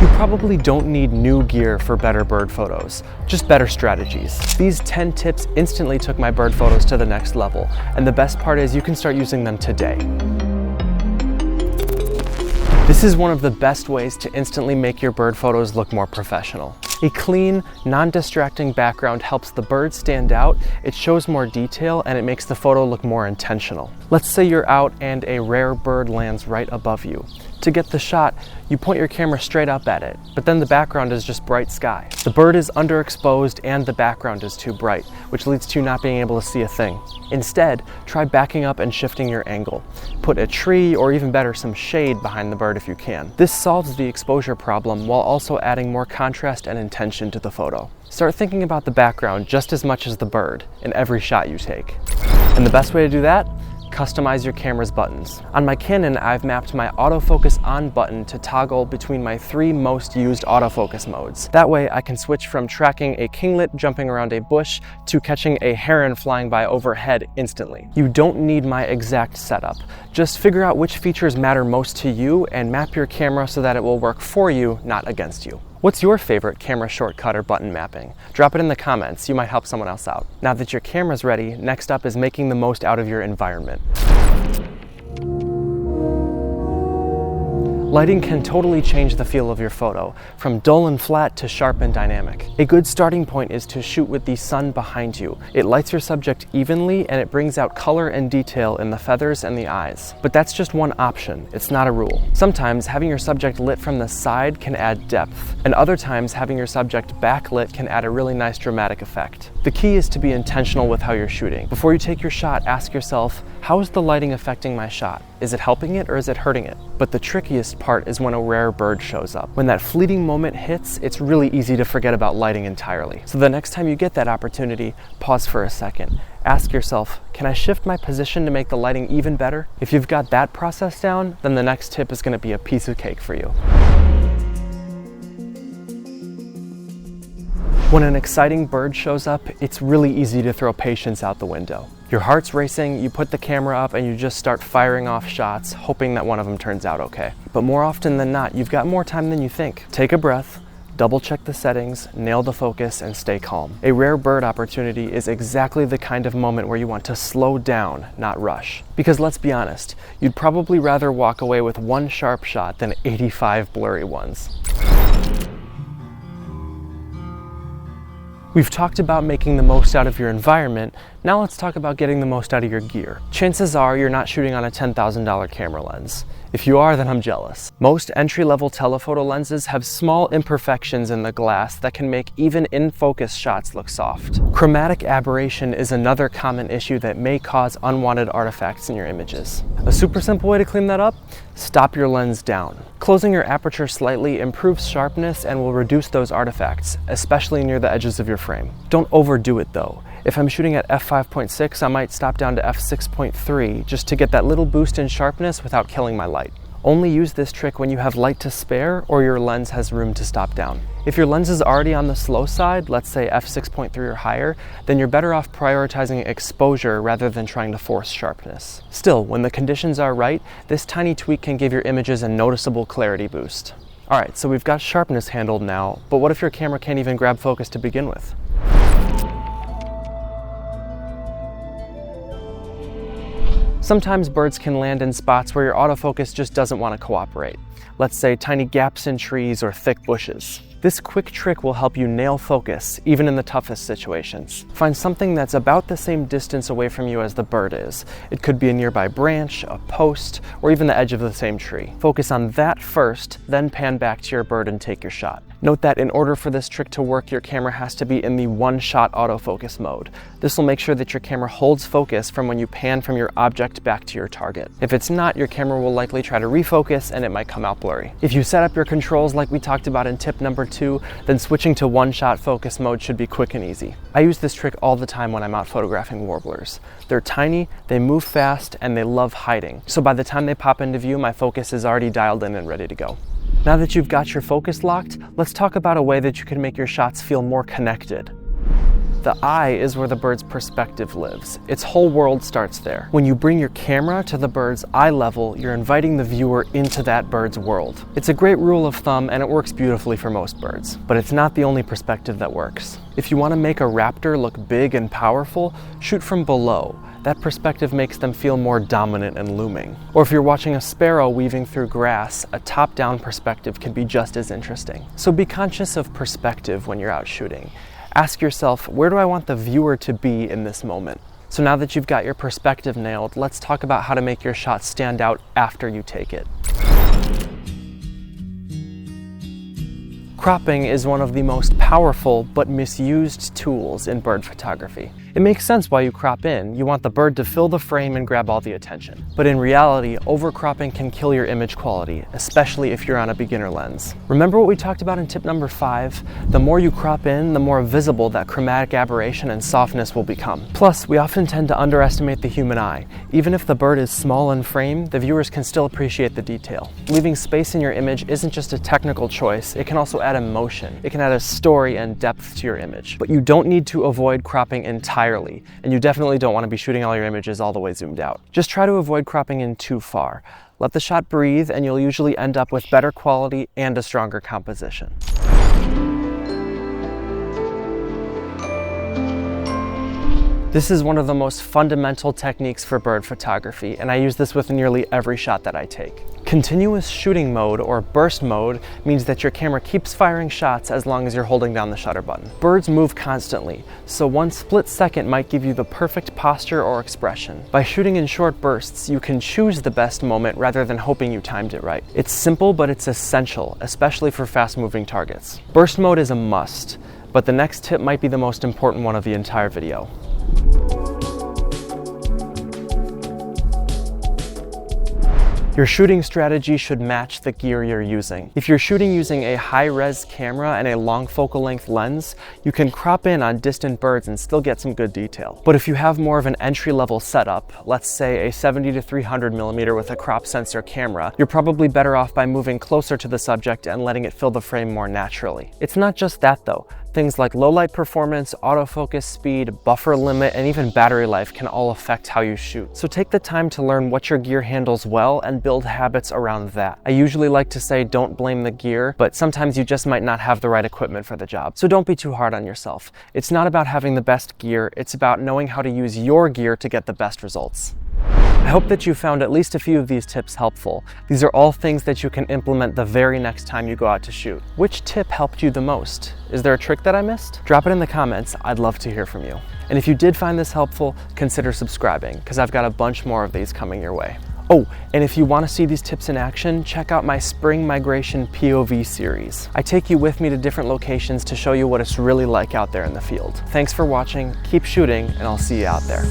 You probably don't need new gear for better bird photos, just better strategies. These 10 tips instantly took my bird photos to the next level, and the best part is you can start using them today. This is one of the best ways to instantly make your bird photos look more professional. A clean, non-distracting background helps the bird stand out, it shows more detail, and it makes the photo look more intentional. Let's say you're out and a rare bird lands right above you. To get the shot, you point your camera straight up at it, but then the background is just bright sky. The bird is underexposed and the background is too bright, which leads to you not being able to see a thing. Instead, try backing up and shifting your angle. Put a tree, or even better, some shade behind the bird if you can. This solves the exposure problem while also adding more contrast and intention to the photo. Start thinking about the background just as much as the bird in every shot you take. And the best way to do that? Customize your camera's buttons. On my Canon, I've mapped my autofocus on button to toggle between my 3 most used autofocus modes. That way I can switch from tracking a kinglet jumping around a bush to catching a heron flying by overhead instantly. You don't need my exact setup. Just figure out which features matter most to you and map your camera so that it will work for you, not against you. What's your favorite camera shortcut or button mapping? Drop it in the comments, you might help someone else out. Now that your camera's ready, next up is making the most out of your environment. Lighting can totally change the feel of your photo, from dull and flat to sharp and dynamic. A good starting point is to shoot with the sun behind you. It lights your subject evenly and it brings out color and detail in the feathers and the eyes. But that's just one option, it's not a rule. Sometimes having your subject lit from the side can add depth, and other times having your subject backlit can add a really nice dramatic effect. The key is to be intentional with how you're shooting. Before you take your shot, ask yourself, how is the lighting affecting my shot? Is it helping it or is it hurting it? But the trickiest part is when a rare bird shows up. When that fleeting moment hits, it's really easy to forget about lighting entirely. So the next time you get that opportunity, pause for a second. Ask yourself, can I shift my position to make the lighting even better? If you've got that process down, then the next tip is going to be a piece of cake for you. When an exciting bird shows up, it's really easy to throw patience out the window. Your heart's racing, you put the camera up and you just start firing off shots, hoping that one of them turns out okay. But more often than not, you've got more time than you think. Take a breath, double check the settings, nail the focus, and stay calm. A rare bird opportunity is exactly the kind of moment where you want to slow down, not rush. Because let's be honest, you'd probably rather walk away with one sharp shot than 85 blurry ones. We've talked about making the most out of your environment, now let's talk about getting the most out of your gear. Chances are you're not shooting on a $10,000 camera lens. If you are, then I'm jealous. Most entry-level telephoto lenses have small imperfections in the glass that can make even in-focus shots look soft. Chromatic aberration is another common issue that may cause unwanted artifacts in your images. A super simple way to clean that up? Stop your lens down. Closing your aperture slightly improves sharpness and will reduce those artifacts, especially near the edges of your frame. Don't overdo it though. If I'm shooting at f5.6, I might stop down to f6.3 just to get that little boost in sharpness without killing my light. Only use this trick when you have light to spare or your lens has room to stop down. If your lens is already on the slow side, let's say f6.3 or higher, then you're better off prioritizing exposure rather than trying to force sharpness. Still, when the conditions are right, this tiny tweak can give your images a noticeable clarity boost. Alright, so we've got sharpness handled now, but what if your camera can't even grab focus to begin with? Sometimes birds can land in spots where your autofocus just doesn't want to cooperate. Let's say tiny gaps in trees or thick bushes. This quick trick will help you nail focus, even in the toughest situations. Find something that's about the same distance away from you as the bird is. It could be a nearby branch, a post, or even the edge of the same tree. Focus on that first, then pan back to your bird and take your shot. Note that in order for this trick to work, your camera has to be in the one-shot autofocus mode. This will make sure that your camera holds focus from when you pan from your object back to your target. If it's not, your camera will likely try to refocus and it might come out blurry. If you set up your controls like we talked about in tip number 2, then switching to one-shot focus mode should be quick and easy. I use this trick all the time when I'm out photographing warblers. They're tiny, they move fast, and they love hiding. So by the time they pop into view, my focus is already dialed in and ready to go. Now that you've got your focus locked, let's talk about a way that you can make your shots feel more connected. The eye is where the bird's perspective lives. Its whole world starts there. When you bring your camera to the bird's eye level, you're inviting the viewer into that bird's world. It's a great rule of thumb and it works beautifully for most birds, but it's not the only perspective that works. If you want to make a raptor look big and powerful, shoot from below. That perspective makes them feel more dominant and looming. Or if you're watching a sparrow weaving through grass, a top-down perspective can be just as interesting. So be conscious of perspective when you're out shooting. Ask yourself, where do I want the viewer to be in this moment? So now that you've got your perspective nailed, let's talk about how to make your shot stand out after you take it. Cropping is one of the most powerful but misused tools in bird photography. It makes sense why you crop in. You want the bird to fill the frame and grab all the attention. But in reality, overcropping can kill your image quality, especially if you're on a beginner lens. Remember what we talked about in tip number 5? The more you crop in, the more visible that chromatic aberration and softness will become. Plus, we often tend to underestimate the human eye. Even if the bird is small in frame, the viewers can still appreciate the detail. Leaving space in your image isn't just a technical choice, it can also add emotion. It can add a story and depth to your image. But you don't need to avoid cropping entirely, and you definitely don't want to be shooting all your images all the way zoomed out. Just try to avoid cropping in too far. Let the shot breathe, and you'll usually end up with better quality and a stronger composition. This is one of the most fundamental techniques for bird photography, and I use this with nearly every shot that I take. Continuous shooting mode, or burst mode, means that your camera keeps firing shots as long as you're holding down the shutter button. Birds move constantly, so one split second might give you the perfect posture or expression. By shooting in short bursts, you can choose the best moment rather than hoping you timed it right. It's simple, but it's essential, especially for fast-moving targets. Burst mode is a must, but the next tip might be the most important one of the entire video. Your shooting strategy should match the gear you're using. If you're shooting using a high-res camera and a long focal length lens, you can crop in on distant birds and still get some good detail. But if you have more of an entry-level setup, let's say a 70 to 300 millimeter with a crop sensor camera, you're probably better off by moving closer to the subject and letting it fill the frame more naturally. It's not just that though. Things like low light performance, autofocus speed, buffer limit, and even battery life can all affect how you shoot. So take the time to learn what your gear handles well and build habits around that. I usually like to say don't blame the gear, but sometimes you just might not have the right equipment for the job. So don't be too hard on yourself. It's not about having the best gear, it's about knowing how to use your gear to get the best results. I hope that you found at least a few of these tips helpful. These are all things that you can implement the very next time you go out to shoot. Which tip helped you the most? Is there a trick that I missed? Drop it in the comments, I'd love to hear from you. And if you did find this helpful, consider subscribing, because I've got a bunch more of these coming your way. Oh, and if you want to see these tips in action, check out my Spring Migration POV series. I take you with me to different locations to show you what it's really like out there in the field. Thanks for watching, keep shooting, and I'll see you out there.